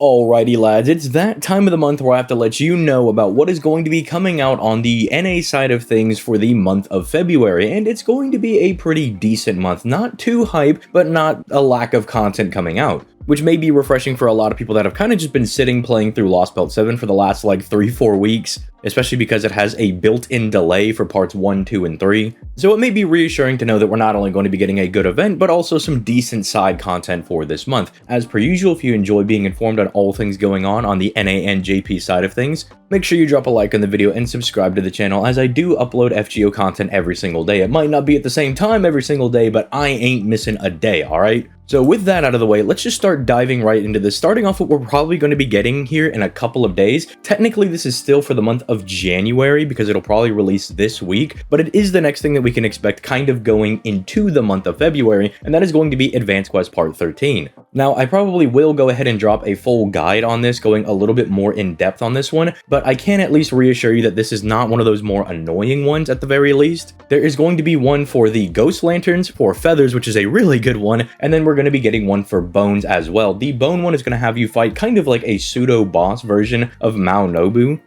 Alrighty lads, it's that time of the month where I have to let you know about what is going to be coming out on the NA side of things for the month of February, and it's going to be a pretty decent month. Not too hype, but not a lack of content coming out, which may be refreshing for a lot of people that have kind of just been sitting playing through Lost Belt 7 for the last like 3-4 weeks, especially because it has a built-in delay for parts 1, 2, and 3. So it may be reassuring to know that we're not only going to be getting a good event, but also some decent side content for this month. As per usual, if you enjoy being informed on all things going on the NA and JP side of things, make sure you drop a like on the video and subscribe to the channel, as I do upload FGO content every single day. It might not be at the same time every single day, but I ain't missing a day, alright? So with that out of the way, let's just start diving right into this, starting off what we're probably going to be getting here in a couple of days. Technically, this is still for the month of January because it'll probably release this week, but it is the next thing that we can expect kind of going into the month of February, and that is going to be Advanced Quest Part 13. Now, I probably will go ahead and drop a full guide on this, going a little bit more in depth on this one, but I can at least reassure you that this is not one of those more annoying ones at the very least. There is going to be one for the Ghost Lanterns, for Feathers, which is a really good one, and then we're going to be getting one for Bones as well. The Bone one is going to have you fight kind of like a pseudo-boss version of Mao Nobu,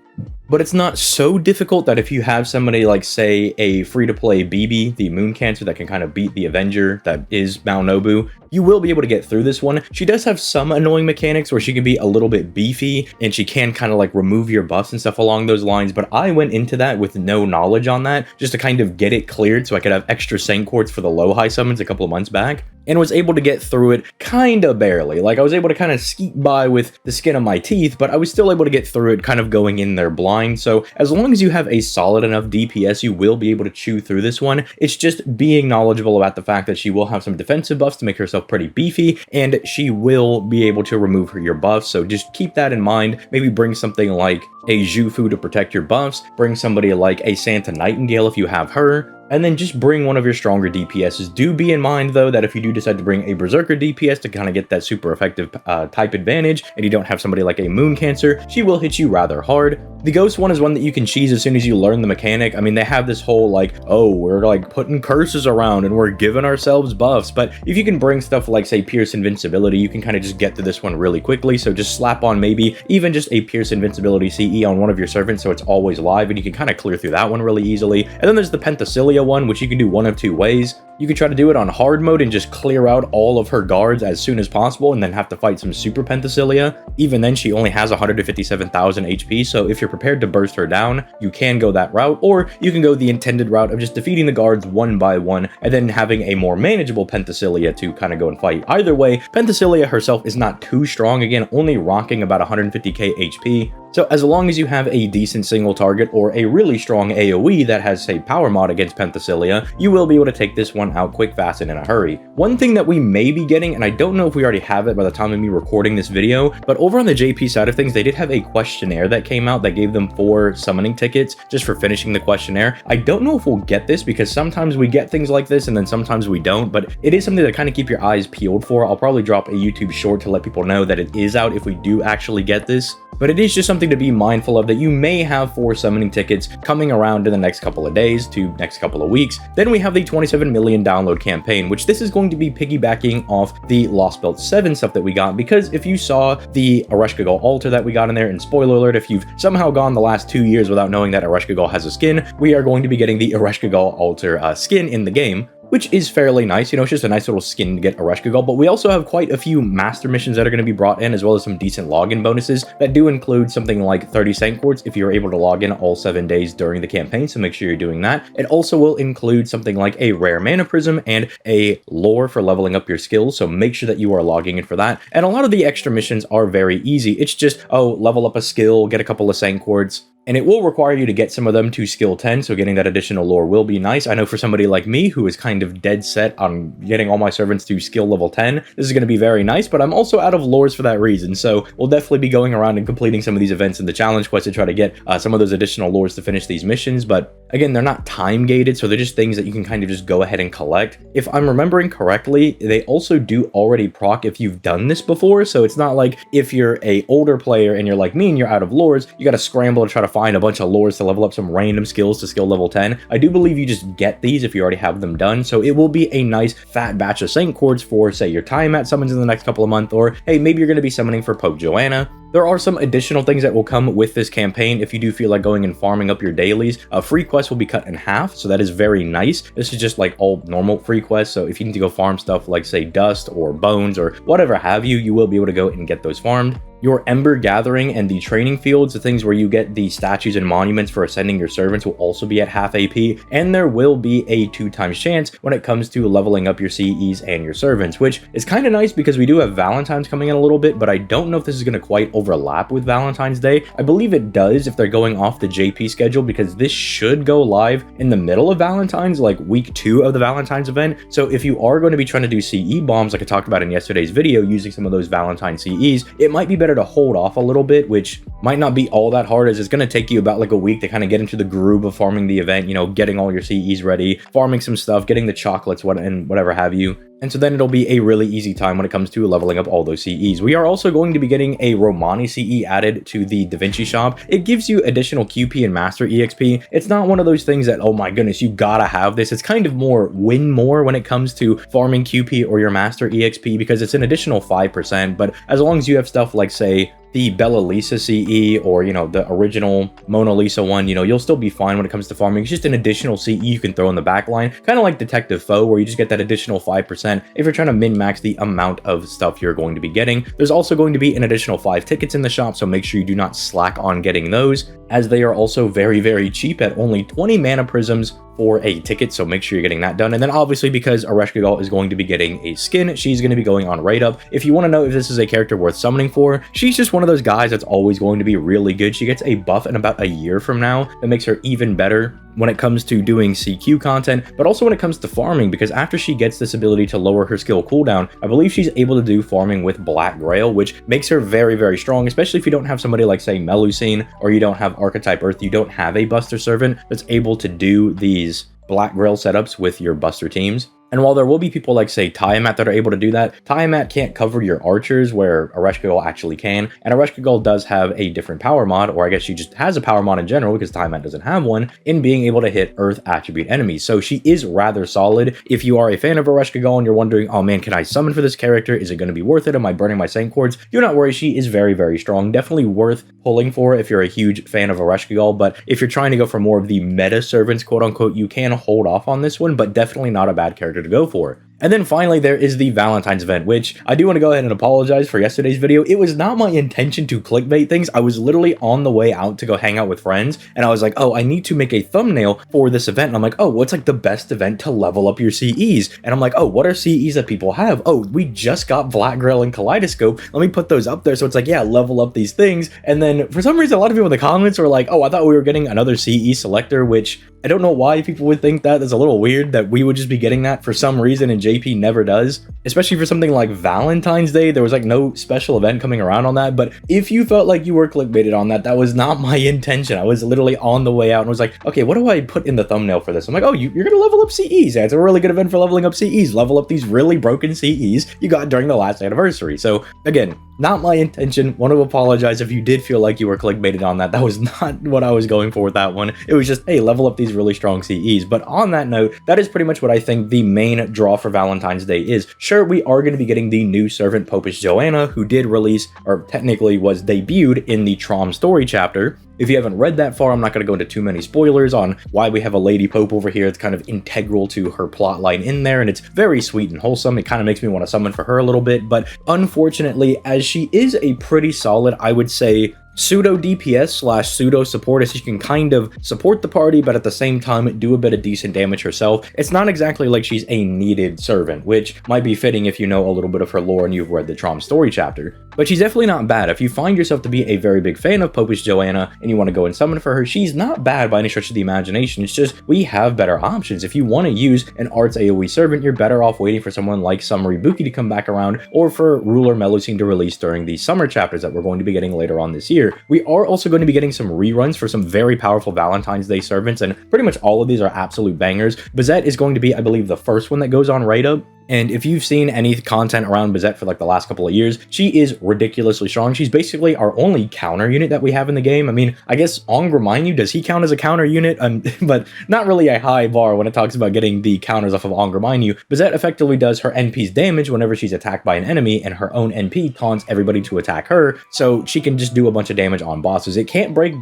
but it's not so difficult that if you have somebody like, say, a free-to-play BB, the Moon Cancer, that can kind of beat the Avenger that is Mao Nobu, you will be able to get through this one. She does have some annoying mechanics where she can be a little bit beefy, and she can kind of like remove your buffs and stuff along those lines, but I went into that with no knowledge on that, just to kind of get it cleared so I could have extra Saint Quartz for the low-high summons a couple of months back, and was able to get through it kind of barely. Like, I was able to kind of skeet by with the skin of my teeth, but I was still able to get through it kind of going in there blind. So as long as you have a solid enough DPS, you will be able to chew through this one. It's just being knowledgeable about the fact that she will have some defensive buffs to make herself pretty beefy, and she will be able to remove your buffs. So just keep that in mind. Maybe bring something like a Zhufu to protect your buffs, bring somebody like a Santa Nightingale if you have her, and then just bring one of your stronger DPSs. Do be in mind, though, that if you do decide to bring a Berserker DPS to kind of get that super effective type advantage, and you don't have somebody like a Moon Cancer, she will hit you rather hard. The Ghost one is one that you can cheese as soon as you learn the mechanic. I mean, they have this whole, like, oh, we're, like, putting curses around and we're giving ourselves buffs, but if you can bring stuff like, say, Pierce Invincibility, you can kind of just get to this one really quickly, so just slap on maybe even just a Pierce Invincibility CE on one of your servants so it's always live, and you can kind of clear through that one really easily. And then there's the Penthesilea one, which you can do one of two ways. You could try to do it on hard mode and just clear out all of her guards as soon as possible and then have to fight some super Penthesilea. Even then, she only has 157,000 HP, so if you're prepared to burst her down, you can go that route, or you can go the intended route of just defeating the guards one by one and then having a more manageable Penthesilea to kind of go and fight. Either way, Penthesilea herself is not too strong, again, only rocking about 150k HP. So as long as you have a decent single target or a really strong AoE that has, say, power mod against Penthesilea, you will be able to take this one out quick, fast, and in a hurry. One thing that we may be getting, and I don't know if we already have it by the time of me recording this video, but over on the JP side of things, they did have a questionnaire that came out that gave them 4 summoning tickets just for finishing the questionnaire. I don't know if we'll get this because sometimes we get things like this and then sometimes we don't, but it is something to kind of keep your eyes peeled for. I'll probably drop a YouTube short to let people know that it is out if we do actually get this. But it is just something to be mindful of, that you may have 4 summoning tickets coming around in the next couple of days to next couple of weeks. Then we have the 27 million download campaign, which this is going to be piggybacking off the Lost Belt 7 stuff that we got, because if you saw the Ereshkigal altar that we got in there, and spoiler alert, if you've somehow gone the last 2 years without knowing that Ereshkigal has a skin, we are going to be getting the Ereshkigal altar skin in the game, which is fairly nice. You know, it's just a nice little skin to get Ereshkigal, but we also have quite a few master missions that are going to be brought in, as well as some decent login bonuses that do include something like 30 Saint Quartz if you're able to log in all 7 days during the campaign, so make sure you're doing that. It also will include something like a rare mana prism and a lore for leveling up your skills, so make sure that you are logging in for that. And a lot of the extra missions are very easy. It's just, oh, level up a skill, get a couple of Saint Quartz, and it will require you to get some of them to skill 10, so getting that additional lore will be nice. I know for somebody like me, who is kind of dead set on getting all my servants to skill level 10, this is going to be very nice, but I'm also out of lores for that reason, so we'll definitely be going around and completing some of these events in the challenge quest to try to get some of those additional lores to finish these missions. But Again, they're not time gated, so they're just things that you can kind of just go ahead and collect. If I'm remembering correctly, they also do already proc if you've done this before, so it's not like if you're a older player and you're like me and you're out of lores, you gotta scramble to try to find a bunch of lores to level up some random skills to skill level 10. I do believe you just get these if you already have them done, so it will be a nice fat batch of Saint Chords for, say, your Tiamat summons in the next couple of months, or hey, maybe you're gonna be summoning for Pope Joanna. There are some additional things that will come with this campaign if you do feel like going and farming up your dailies. Free quests will be cut in half, so that is very nice. This is just like all normal free quests, so if you need to go farm stuff like, say, dust or bones or whatever have you, you will be able to go and get those farmed. Your Ember Gathering and the training fields, the things where you get the statues and monuments for ascending your servants, will also be at half AP, and there will be a 2x chance when it comes to leveling up your CEs and your servants, which is kind of nice because we do have Valentine's coming in a little bit, but I don't know if this is going to quite overlap with Valentine's Day. I believe it does if they're going off the JP schedule, because this should go live in the middle of Valentine's, like week 2 of the Valentine's event. So if you are going to be trying to do CE bombs, like I talked about in yesterday's video, using some of those Valentine CEs, it might be better to hold off a little bit, which might not be all that hard, as it's going to take you about like a week to kind of get into the groove of farming the event, you know, getting all your CEs ready, farming some stuff, getting the chocolates, and whatever have you. And so then it'll be a really easy time when it comes to leveling up all those CEs. We are also going to be getting a Romani CE added to the Da Vinci shop. It gives you additional QP and Master EXP. It's not one of those things that, oh my goodness, you gotta have this. It's kind of more win more when it comes to farming QP or your Master EXP, because it's an additional 5%. But as long as you have stuff like, say, the Bella Lisa CE, or, you know, the original Mona Lisa one, you know, you'll still be fine when it comes to farming. It's just an additional CE you can throw in the back line, kind of like Detective Foe, where you just get that additional 5% if you're trying to min-max the amount of stuff you're going to be getting. There's also going to be an additional 5 tickets in the shop, so make sure you do not slack on getting those, as they are also very, very cheap at only 20 mana prisms for a ticket, so make sure you're getting that done. And then obviously, because Ereshkigal is going to be getting a skin, she's going to be going on Raid Up. If you want to know if this is a character worth summoning for, she's just one of those guys that's always going to be really good. She gets a buff in about a year from now that makes her even better when it comes to doing CQ content, but also when it comes to farming, because after she gets this ability to lower her skill cooldown, I believe she's able to do farming with Black Grail, which makes her very, very strong, especially if you don't have somebody like, say, Melusine, or you don't have Archetype Earth, you don't have a Buster Servant that's able to do these Black Grail setups with your Buster teams. And while there will be people like, say, Tiamat that are able to do that, Tiamat can't cover your archers, where Ereshkigal actually can. And Ereshkigal does have a different power mod, or I guess she just has a power mod in general, because Tiamat doesn't have one, in being able to hit Earth attribute enemies. So she is rather solid. If you are a fan of Ereshkigal and you're wondering, oh man, can I summon for this character? Is it going to be worth it? Am I burning my Saint Chords? Do not worry, she is very, very strong. Definitely worth pulling for if you're a huge fan of Ereshkigal. But if you're trying to go for more of the meta servants, quote unquote, you can hold off on this one, but definitely not a bad character to go for. And then finally, there is the Valentine's event, which I do want to go ahead and apologize for yesterday's video. It was not my intention to clickbait things. I was literally on the way out to go hang out with friends, and I was like, oh, I need to make a thumbnail for this event. And I'm like, oh, what's like the best event to level up your CEs? And I'm like, oh, what are CEs that people have? Oh, we just got Black Grail and Kaleidoscope. Let me put those up there. So it's like, yeah, level up these things. And then for some reason, a lot of people in the comments were like, oh, I thought we were getting another CE selector, which I don't know why people would think that. That's a little weird that we would just be getting that for some reason, and JP never does. Especially for something like Valentine's Day, there was like no special event coming around on that. But if you felt like you were clickbaited on that, that was not my intention. I was literally on the way out and was like, okay, what do I put in the thumbnail for this? I'm like, oh, you're gonna level up CEs. Yeah, it's a really good event for leveling up CEs. Level up these really broken CEs you got during the last anniversary. So again, not my intention. Want to apologize if you did feel like you were clickbaited on that. That was not what I was going for with that one. It was just, hey, level up these really strong CEs. But on that note, that is pretty much what I think the main draw for Valentine's Day is. Sure, we are going to be getting the new servant Popish Joanna, who did release, or technically was debuted in the Trom story chapter. If you haven't read that far, I'm not going to go into too many spoilers on why we have a Lady Pope over here. It's kind of integral to her plotline in there, and it's very sweet and wholesome. It kind of makes me want to summon for her a little bit, but unfortunately, as she is a pretty solid, I would say, pseudo DPS slash pseudo support, as she can kind of support the party, but at the same time do a bit of decent damage herself. It's not exactly like she's a needed servant, which might be fitting if you know a little bit of her lore and you've read the Trom story chapter. But she's definitely not bad. If you find yourself to be a very big fan of Popish Joanna and you want to go and summon for her, she's not bad by any stretch of the imagination. It's just, we have better options. If you want to use an Arts AoE servant, you're better off waiting for someone like Summary Buki to come back around, or for Ruler Melusine to release during the summer chapters that we're going to be getting later on this year. here. We are also going to be getting some reruns for some very powerful Valentine's Day servants, and pretty much all of these are absolute bangers. Bazette is going to be, I believe, the first one that goes on right up. And if you've seen any content around Bazette for like the last couple of years, she is ridiculously strong. She's basically our only counter unit that we have in the game. I mean, I guess Ongreminyu, does he count as a counter unit? But not really a high bar when it talks about getting the counters off of Ongreminyu. Bazette effectively does her NP's damage whenever she's attacked by an enemy, and her own NP taunts everybody to attack her, so she can just do a bunch of damage on bosses. It can't break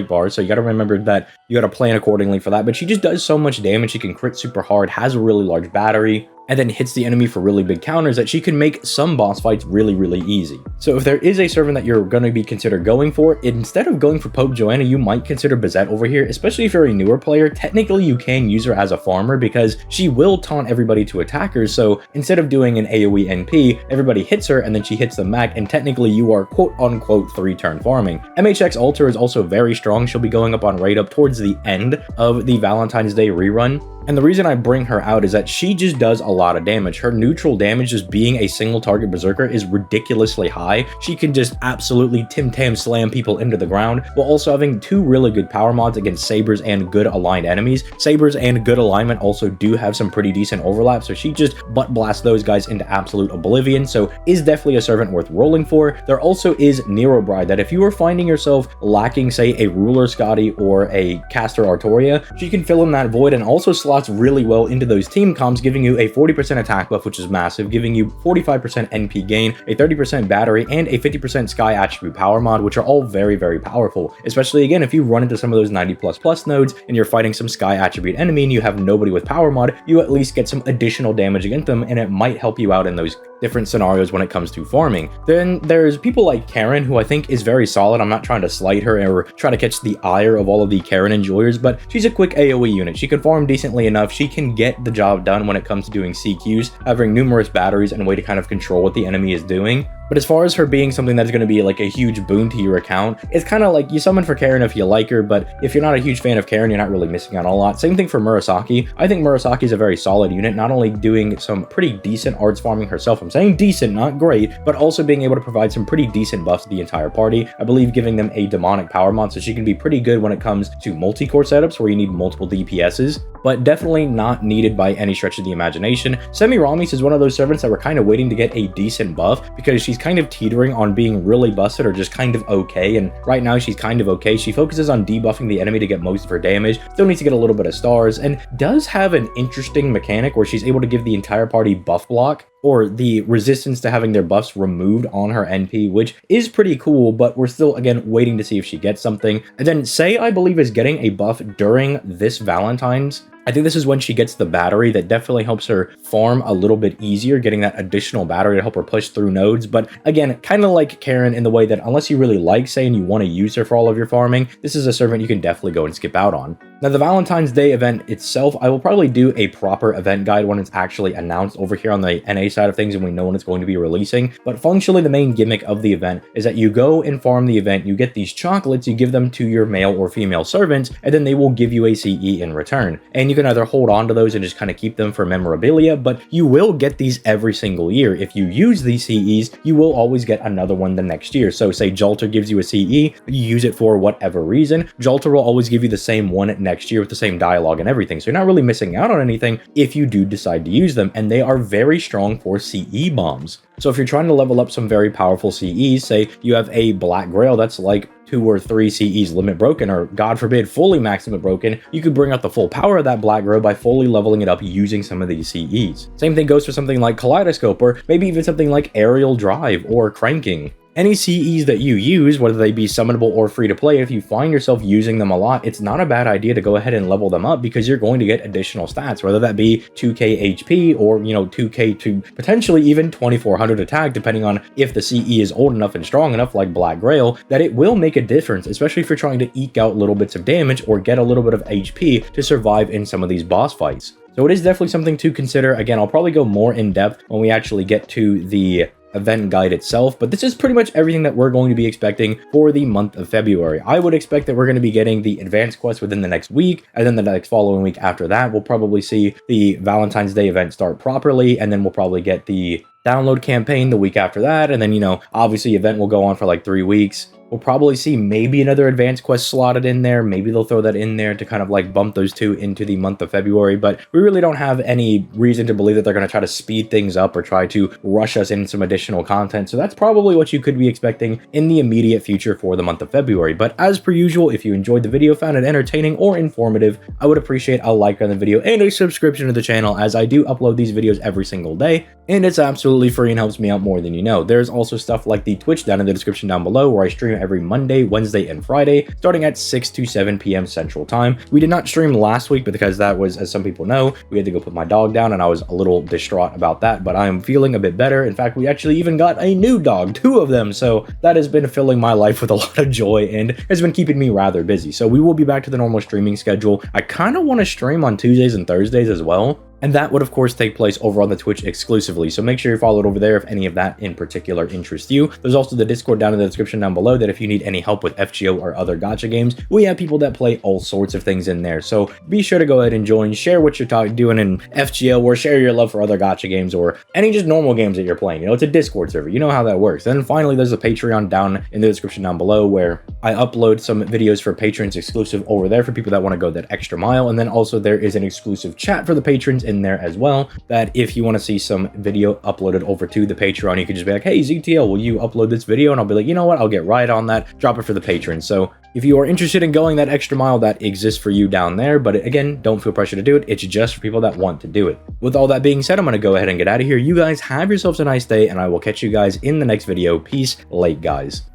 bars, so you gotta remember that you gotta plan accordingly for that, but she just does so much damage. She can crit super hard, has a really large battery, and then hits the enemy for really big counters that she can make some boss fights really, really easy. So if there is a servant that you're going to be considered going for, instead of going for Pope Joanna, you might consider Bazette over here, especially if you're a newer player. Technically, you can use her as a farmer because she will taunt everybody to attackers, so instead of doing an AoE NP, everybody hits her and then she hits them back, and technically you are quote-unquote 3-turn farming. MHX Alter is also very strong. She'll be going up on right up towards the end of the Valentine's Day rerun. And the reason I bring her out is that she just does a lot of damage. Her neutral damage, just being a single target berserker, is ridiculously high. She can just absolutely Tim-Tam slam people into the ground, while also having two really good power mods against sabers and good aligned enemies. Sabers and good alignment also do have some pretty decent overlap, so she just butt blasts those guys into absolute oblivion, so is definitely a servant worth rolling for. There also is Nero Bride, that if you are finding yourself lacking, say, a Ruler Scotty or a Caster Artoria, she can fill in that void and also slot really well into those team comps, giving you a 40% attack buff, which is massive, giving you 45% NP gain, a 30% battery, and a 50% Sky Attribute power mod, which are all very, very powerful. Especially, again, if you run into some of those 90++ nodes and you're fighting some Sky Attribute enemy and you have nobody with power mod, you at least get some additional damage against them, and it might help you out in those different scenarios when it comes to farming. Then there's people like Karen, who I think is very solid. I'm not trying to slight her or try to catch the ire of all of the Karen enjoyers, but she's a quick AoE unit. She can farm decently enough. She can get the job done when it comes to doing CQs, having numerous batteries and a way to kind of control what the enemy is doing. But as far as her being something that's going to be like a huge boon to your account, it's kind of like you summon for Karen if you like her, but if you're not a huge fan of Karen, you're not really missing out on a lot. Same thing for Murasaki. I think Murasaki is a very solid unit, not only doing some pretty decent arts farming herself, I'm saying decent, not great, but also being able to provide some pretty decent buffs to the entire party. I believe giving them a demonic power mod, so she can be pretty good when it comes to multi-core setups where you need multiple DPSs, but definitely not needed by any stretch of the imagination. Semiramis is one of those servants that we're kind of waiting to get a decent buff because she's kind of teetering on being really busted or just kind of okay, and right now she's kind of okay. She focuses on debuffing the enemy to get most of her damage, still needs to get a little bit of stars, and does have an interesting mechanic where she's able to give the entire party buff block, or the resistance to having their buffs removed on her NP, which is pretty cool, but we're still, again, waiting to see if she gets something. And then Sei, I believe, is getting a buff during this Valentine's. I think this is when she gets the battery that definitely helps her farm a little bit easier, getting that additional battery to help her push through nodes. But again, kind of like Karen in the way that unless you really like Sei and you want to use her for all of your farming, this is a servant you can definitely go and skip out on. Now, the Valentine's Day event itself, I will probably do a proper event guide when it's actually announced over here on the NA side of things and we know when it's going to be releasing. But functionally, the main gimmick of the event is that you go and farm the event, you get these chocolates, you give them to your male or female servants, and then they will give you a CE in return. And you can either hold on to those and just kind of keep them for memorabilia, but you will get these every single year. If you use these CEs, you will always get another one the next year. So say Jalter gives you a CE, you use it for whatever reason, Jalter will always give you the same one next year with the same dialogue and everything. So you're not really missing out on anything if you do decide to use them, and they are very strong for CE bombs. So if you're trying to level up some very powerful CEs, say you have a Black Grail that's like 2 or 3 CEs limit broken, or God forbid fully max limit broken, you could bring out the full power of that Black Grail by fully leveling it up using some of these CEs. Same thing goes for something like Kaleidoscope, or maybe even something like Aerial Drive or Cranking. Any CEs that you use, whether they be summonable or free to play, if you find yourself using them a lot, it's not a bad idea to go ahead and level them up because you're going to get additional stats, whether that be 2k HP or, 2k to potentially even 2400 attack, depending on if the CE is old enough and strong enough like Black Grail, that it will make a difference, especially if you're trying to eke out little bits of damage or get a little bit of HP to survive in some of these boss fights. So it is definitely something to consider. Again, I'll probably go more in depth when we actually get to the event guide itself, but this is pretty much everything that we're going to be expecting for the month of February. I would expect that we're going to be getting the advanced quest within the next week, and then the next following week after that, we'll probably see the Valentine's Day event start properly, and then we'll probably get the download campaign the week after that, and then, obviously event will go on for like 3 weeks. We'll probably see maybe another advanced quest slotted in there. Maybe they'll throw that in there to kind of like bump those two into the month of February, but we really don't have any reason to believe that they're going to try to speed things up or try to rush us in some additional content. So that's probably what you could be expecting in the immediate future for the month of February. But as per usual, if you enjoyed the video, found it entertaining or informative, I would appreciate a like on the video and a subscription to the channel, as I do upload these videos every single day, and it's absolutely free and helps me out more than you know. There's also stuff like the Twitch down in the description down below, where I stream every Monday, Wednesday, and Friday, starting at 6 to 7 p.m. Central Time. We did not stream last week because that was, as some people know, we had to go put my dog down, and I was a little distraught about that, but I am feeling a bit better. In fact, we actually even got a new dog, 2 of them, so that has been filling my life with a lot of joy and has been keeping me rather busy. So we will be back to the normal streaming schedule. I kind of want to stream on Tuesdays and Thursdays as well, and that would, of course, take place over on the Twitch exclusively. So make sure you're followed over there if any of that in particular interests you. There's also the Discord down in the description down below, that if you need any help with FGO or other gacha games, we have people that play all sorts of things in there. So be sure to go ahead and join, share what you're doing in FGO, or share your love for other gacha games or any just normal games that you're playing. You know, it's a Discord server. You know how that works. And finally, there's a Patreon down in the description down below, where I upload some videos for patrons exclusive over there for people that want to go that extra mile. And then also there is an exclusive chat for the patrons in there as well, that if you want to see some video uploaded over to the Patreon, you can just be like, hey, ZTL, will you upload this video? And I'll be like, you know what, I'll get right on that, drop it for the patrons. So if you are interested in going that extra mile, that exists for you down there. But again, don't feel pressure to do it. It's just for people that want to do it. With all that being said, I'm going to go ahead and get out of here. You guys have yourselves a nice day, and I will catch you guys in the next video. Peace, late guys.